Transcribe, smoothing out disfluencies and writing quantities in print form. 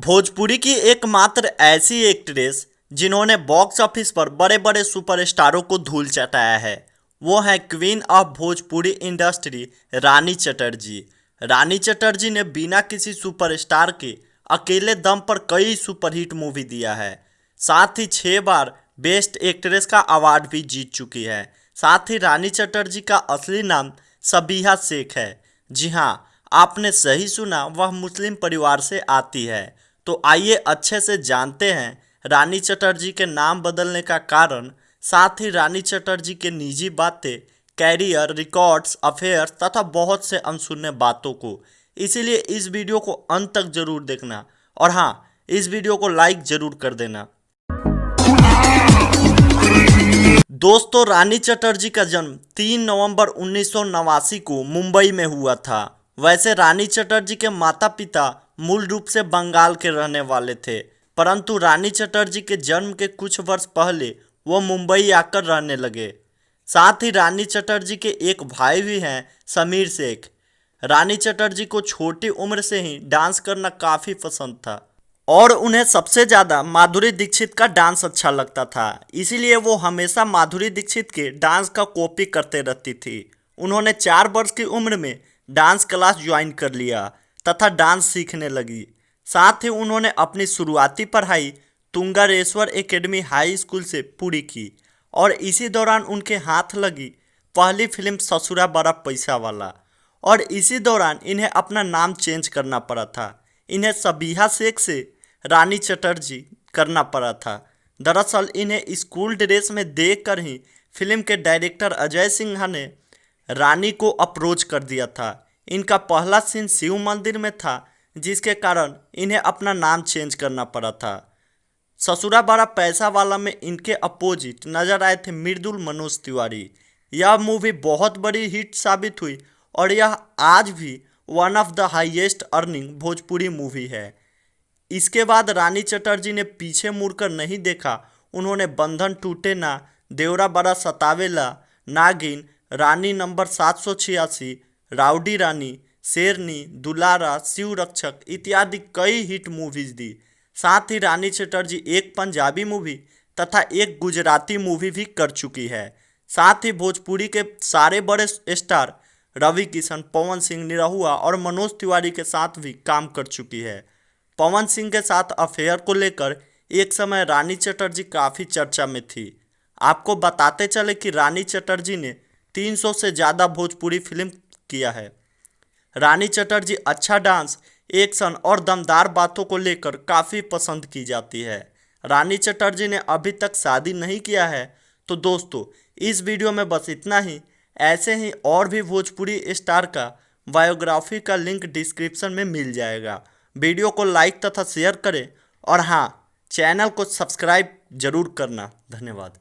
भोजपुरी की एकमात्र ऐसी एक्ट्रेस जिन्होंने बॉक्स ऑफिस पर बड़े बड़े सुपरस्टारों को धूल चटाया है वो है क्वीन ऑफ भोजपुरी इंडस्ट्री रानी चटर्जी। रानी चटर्जी ने बिना किसी सुपरस्टार के अकेले दम पर कई सुपरहिट मूवी दिया है। साथ ही 6 बार बेस्ट एक्ट्रेस का अवार्ड भी जीत चुकी है। साथ ही रानी चटर्जी का असली नाम सबीहा शेख है। जी हाँ, आपने सही सुना, वह मुस्लिम परिवार से आती है। तो आइए अच्छे से जानते हैं रानी चटर्जी के नाम बदलने का कारण, साथ ही रानी चटर्जी के निजी बातें, कैरियर, रिकॉर्ड्स, अफेयर्स तथा बहुत से अनसुने बातों को। इसीलिए इस वीडियो को अंत तक जरूर देखना और हाँ, इस वीडियो को लाइक जरूर कर देना। दोस्तों, रानी चटर्जी का जन्म 3 नवंबर 1989 को मुंबई में हुआ था। वैसे रानी चटर्जी के माता पिता मूल रूप से बंगाल के रहने वाले थे, परंतु रानी चटर्जी के जन्म के कुछ वर्ष पहले वो मुंबई आकर रहने लगे। साथ ही रानी चटर्जी के एक भाई भी हैं, समीर शेख। रानी चटर्जी को छोटी उम्र से ही डांस करना काफ़ी पसंद था और उन्हें सबसे ज़्यादा माधुरी दीक्षित का डांस अच्छा लगता था। इसीलिए वो हमेशा माधुरी दीक्षित के डांस का कॉपी करते रहती थी। उन्होंने 4 वर्ष की उम्र में डांस क्लास ज्वाइन कर लिया तथा डांस सीखने लगी। साथ ही उन्होंने अपनी शुरुआती पढ़ाई तुंगारेश्वर एकेडमी हाई स्कूल से पूरी की और इसी दौरान उनके हाथ लगी पहली फिल्म ससुरा बड़ा पैसा वाला, और इसी दौरान इन्हें अपना नाम चेंज करना पड़ा था। इन्हें सबीहा शेख से रानी चटर्जी करना पड़ा था। दरअसल इन्हें स्कूल ड्रेस में देखकर ही फिल्म के डायरेक्टर अजय सिन्हा ने रानी को अप्रोच कर दिया था। इनका पहला सीन शिव मंदिर में था, जिसके कारण इन्हें अपना नाम चेंज करना पड़ा था। ससुरा बड़ा पैसा वाला में इनके अपोजिट नजर आए थे मृदुल मनोज तिवारी। यह मूवी बहुत बड़ी हिट साबित हुई और यह आज भी one of the highest earning Bhojpuri movie है। इसके बाद रानी चटर्जी ने पीछे मुड़कर नहीं देखा। उन्होंने बंधन टूटे ना, देवरा बड़ा सतावेला, नागिन, रानी नंबर 786, राउडी रानी, शेरनी, दुलारा, शिव रक्षक इत्यादि कई हिट मूवीज दी। साथ ही रानी चटर्जी एक पंजाबी मूवी तथा एक गुजराती मूवी भी कर चुकी है। साथ ही भोजपुरी के सारे बड़े स्टार रवि किशन, पवन सिंह, निरहुआ और मनोज तिवारी के साथ भी काम कर चुकी है। पवन सिंह के साथ अफेयर को लेकर एक समय रानी चटर्जी काफ़ी चर्चा में थी। आपको बताते चले कि रानी चटर्जी ने 300 से ज़्यादा भोजपुरी फिल्म किया है। रानी चटर्जी अच्छा डांस, एक्शन और दमदार बातों को लेकर काफ़ी पसंद की जाती है। रानी चटर्जी ने अभी तक शादी नहीं किया है। तो दोस्तों, इस वीडियो में बस इतना ही। ऐसे ही और भी भोजपुरी स्टार का बायोग्राफी का लिंक डिस्क्रिप्शन में मिल जाएगा। वीडियो को लाइक तथा शेयर करें और हाँ, चैनल को सब्सक्राइब जरूर करना। धन्यवाद।